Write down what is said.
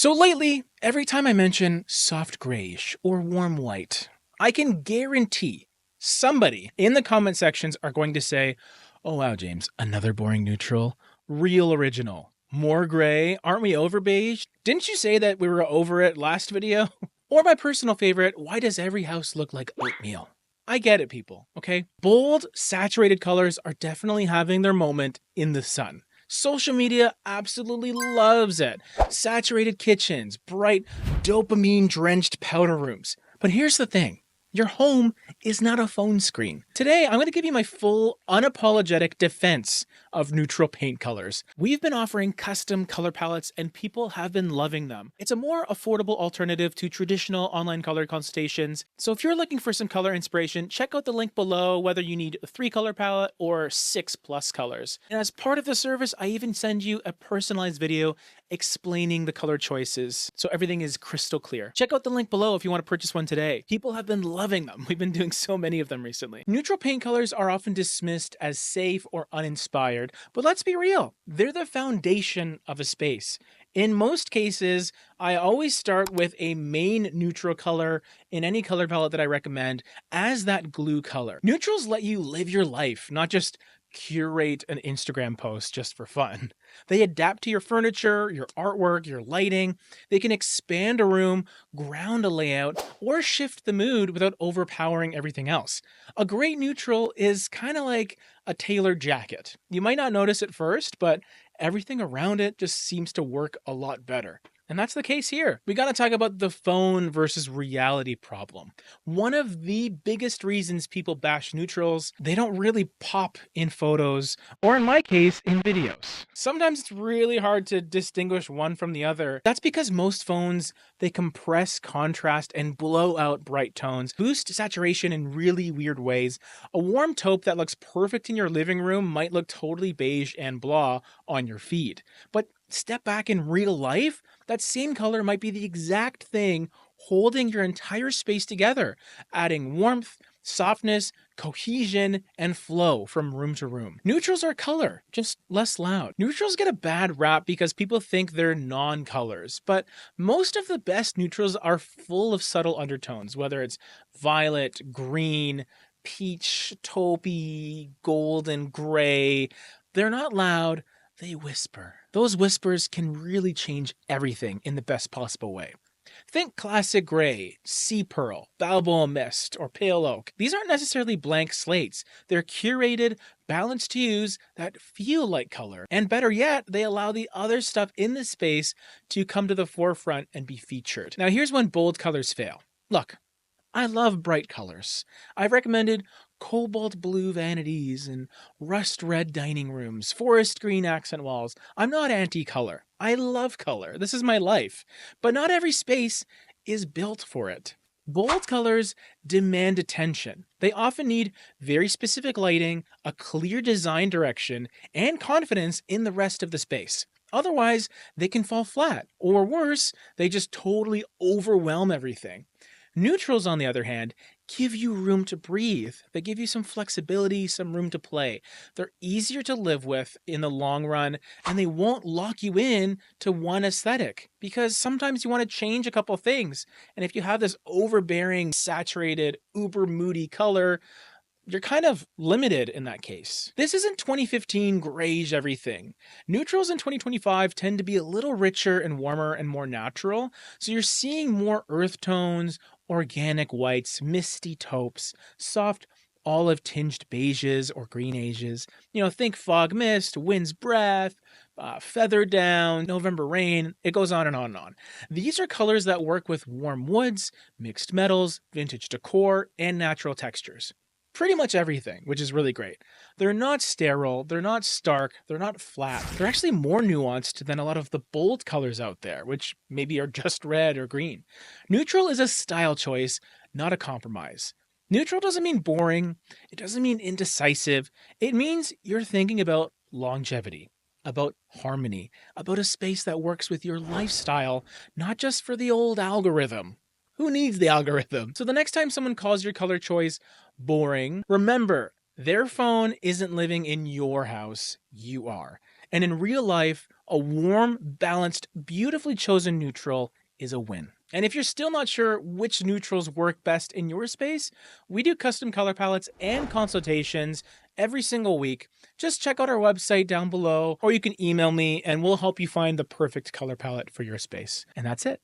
So lately, every time I mention soft grayish or warm white, I can guarantee somebody in the comment sections are going to say, "Oh wow, James, another boring neutral? Real original. More gray? Aren't we over beige? Didn't you say that we were over it last video?" Or my personal favorite, "Why does every house look like oatmeal?" I get it, people, okay? Bold, saturated colors are definitely having their moment in the sun. Social media absolutely loves it. Saturated kitchens, bright, dopamine drenched powder rooms. But here's the thing, your home is not a phone screen. Today, I'm going to give you my full, unapologetic defense of neutral paint colors. We've been offering custom color palettes and people have been loving them. It's a more affordable alternative to traditional online color consultations. So if you're looking for some color inspiration, check out the link below, whether you need a 3-color palette or 6+ colors. And as part of the service, I even send you a personalized video explaining the color choices so everything is crystal clear. Check out the link below if you want to purchase one today. People have been loving them. We've been doing so many of them recently. Neutral paint colors are often dismissed as safe or uninspired, but let's be real, they're the foundation of a space. In most cases, I always start with a main neutral color in any color palette that I recommend as that glue color. Neutrals let you live your life, not just curate an Instagram post just for fun. They adapt to your furniture, your artwork, your lighting. They can expand a room, ground a layout, or shift the mood without overpowering everything else. A great neutral is kind of like a tailored jacket. You might not notice at first, but everything around it just seems to work a lot better. And that's the case here. We gotta talk about the phone versus reality problem. One of the biggest reasons people bash neutrals, they don't really pop in photos, or in my case, in videos. Sometimes it's really hard to distinguish one from the other. That's because most phones, they compress contrast and blow out bright tones, boost saturation in really weird ways. A warm taupe that looks perfect in your living room might look totally beige and blah on your feed. But step back in real life, that same color might be the exact thing holding your entire space together, adding warmth, softness, cohesion, and flow from room to room. Neutrals are color, just less loud. Neutrals get a bad rap because people think they're non-colors, but most of the best neutrals are full of subtle undertones, whether it's violet, green, peach, taupey, golden, gray. They're not loud, they whisper. Those whispers can really change everything in the best possible way. Think classic gray, sea pearl, Balboa mist, or pale oak. These aren't necessarily blank slates. They're curated, balanced hues that feel like color. And better yet, they allow the other stuff in the space to come to the forefront and be featured. Now here's when bold colors fail. Look, I love bright colors. I've recommended cobalt blue vanities and rust red dining rooms, forest green accent walls. I'm not anti-color. I love color. This is my life. But not every space is built for it. Bold colors demand attention. They often need very specific lighting, a clear design direction, and confidence in the rest of the space. Otherwise, they can fall flat, or worse, they just totally overwhelm everything. Neutrals, on the other hand, give you room to breathe. They give you some flexibility, some room to play. They're easier to live with in the long run, and they won't lock you in to one aesthetic, because sometimes you want to change a couple things. And if you have this overbearing, saturated, uber moody color, you're kind of limited in that case. This isn't 2015 greige everything. Neutrals in 2025 tend to be a little richer and warmer and more natural, so you're seeing more earth tones, organic whites, misty taupes, soft olive tinged beiges or greenages. Think fog mist, wind's breath, feather down, November rain. It goes on and on and on. These are colors that work with warm woods, mixed metals, vintage decor, and natural textures. Pretty much everything, which is really great. They're not sterile, they're not stark, they're not flat. They're actually more nuanced than a lot of the bold colors out there, which maybe are just red or green. Neutral is a style choice, not a compromise. Neutral doesn't mean boring, it doesn't mean indecisive, it means you're thinking about longevity, about harmony, about a space that works with your lifestyle, not just for the old algorithm. Who needs the algorithm? So the next time someone calls your color choice boring, remember, their phone isn't living in your house, you are. And in real life, a warm, balanced, beautifully chosen neutral is a win. And if you're still not sure which neutrals work best in your space, we do custom color palettes and consultations every single week. Just check out our website down below, or you can email me and we'll help you find the perfect color palette for your space. And that's it.